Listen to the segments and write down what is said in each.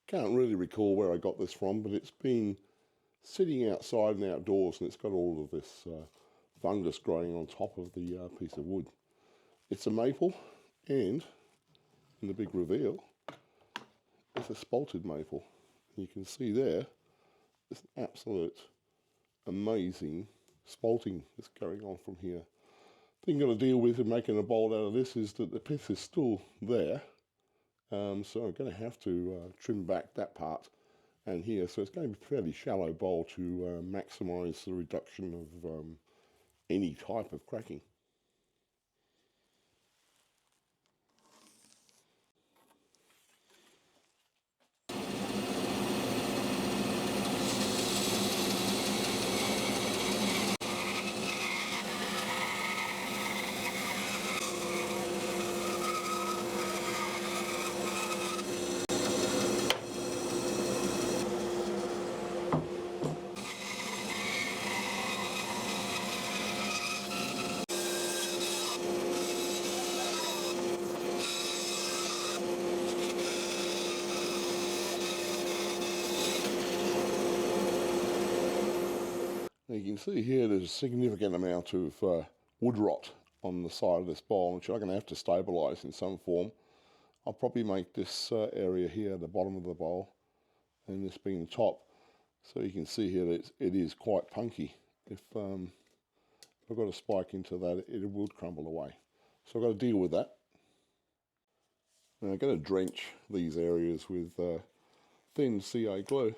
Can't really recall where I got this from, but it's been sitting outside and outdoors, and it's got all of this fungus growing on top of the piece of wood. It's a maple, and in the big reveal, it's a spalted maple. You can see there, it's an absolute amazing spalting that's going on from here. The thing you've got to deal with in making a bowl out of this is that the pith is still there, so I'm going to have to trim back that part and here, so it's going to be a fairly shallow bowl to maximise the reduction of any type of cracking. Now you can see here there's a significant amount of wood rot on the side of this bowl, which I'm going to have to stabilise in some form. I'll probably make this area here the bottom of the bowl, and this being the top, so you can see here that it is quite punky. If I've got a spike into that, it will crumble away. So I've got to deal with that. Now I'm going to drench these areas with thin CA glue.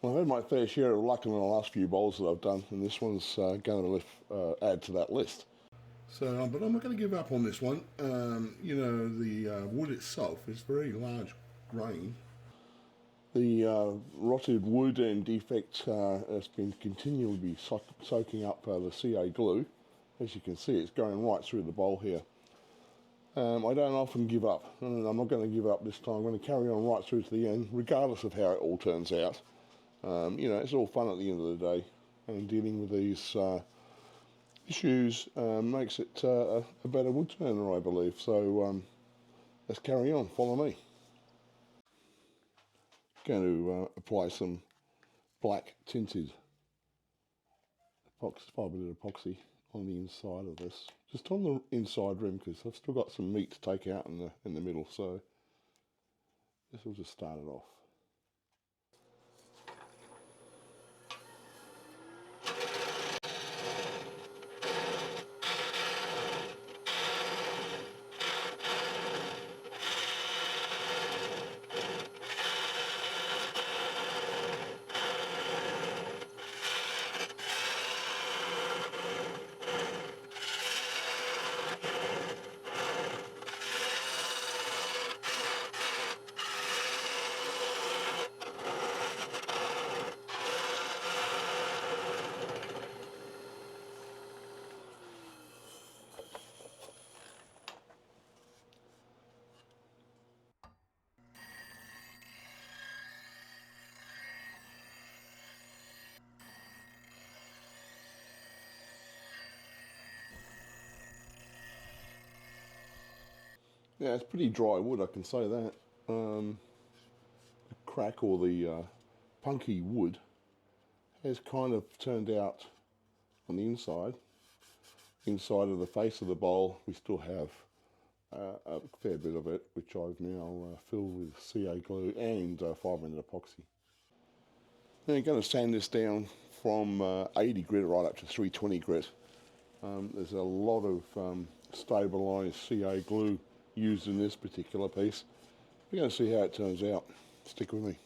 Well, I've had my fair share of luck in the last few bowls that I've done, and this one's going to add to that list. So, but I'm not going to give up on this one. You know, the wood itself is very large grain. The rotted wood and defect has been continually soaking up the CA glue. As you can see, it's going right through the bowl here. I don't often give up, and I'm not going to give up this time. I'm going to carry on right through to the end, regardless of how it all turns out. You know, it's all fun at the end of the day, and dealing with these issues makes it a better wood turner, I believe. So let's carry on, follow me. Going to apply some black tinted spalted epoxy on the inside of this, just on the inside rim, because I've still got some meat to take out in the middle, so this will just start it off. Yeah, it's pretty dry wood, I can say that. The crack, or the punky wood, has kind of turned out on the inside. Inside of the face of the bowl, we still have a fair bit of it, which I've now filled with CA glue and 5-minute epoxy. Now I'm going to sand this down from 80 grit right up to 320 grit. There's a lot of stabilised CA glue used in this particular piece. We're going to see how it turns out. Stick with me.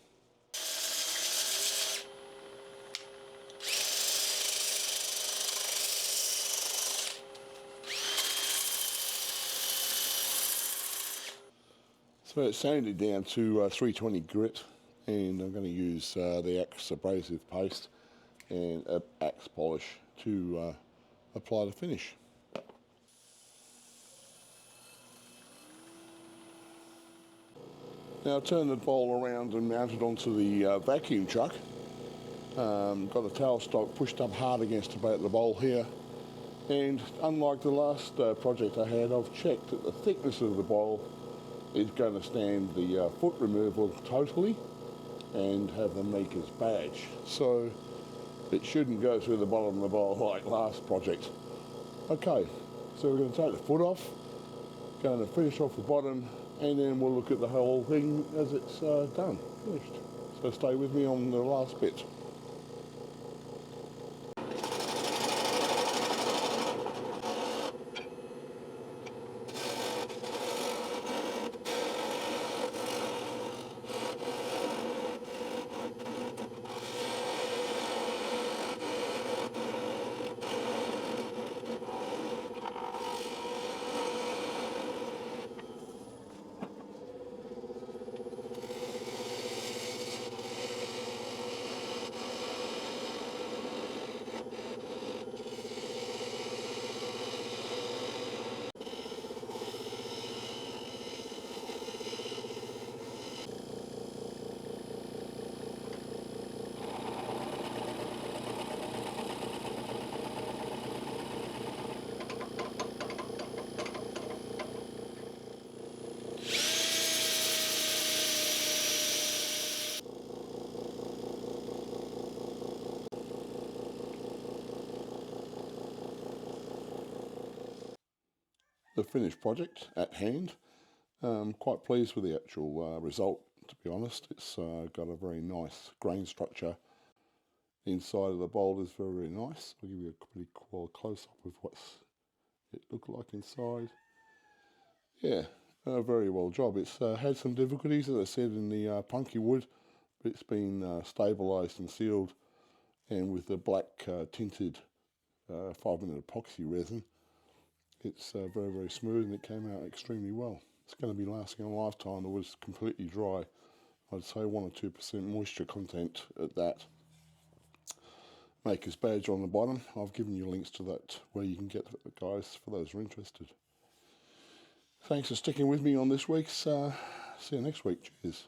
So it's sanded down to 320 grit, and I'm going to use the Acks abrasive paste and Acks polish to apply the finish. Now turn the bowl around and mount it onto the vacuum truck. Got the tailstock pushed up hard against the bowl here, and unlike the last project I had, I've checked that the thickness of the bowl is going to stand the foot removal totally and have the maker's badge. So it shouldn't go through the bottom of the bowl like last project. Okay, so we're going to take the foot off, going to finish off the bottom, and then we'll look at the whole thing as it's done, finished. So stay with me on the last bit. The finished project at hand. Quite pleased with the actual result, to be honest. It's got a very nice grain structure. The inside of the bowl is very, very nice. I'll give you a pretty cool close-up of what it looked like inside. Yeah, very well job. It's had some difficulties, as I said, in the punky wood, but it's been stabilised and sealed, and with the black tinted 5-minute epoxy resin, it's very, very smooth, and it came out extremely well. It's going to be lasting a lifetime. It was completely dry. I'd say 1 or 2% moisture content at that. Maker's badge on the bottom. I've given you links to that where you can get it, guys, for those who are interested. Thanks for sticking with me on this week's. See you next week. Cheers.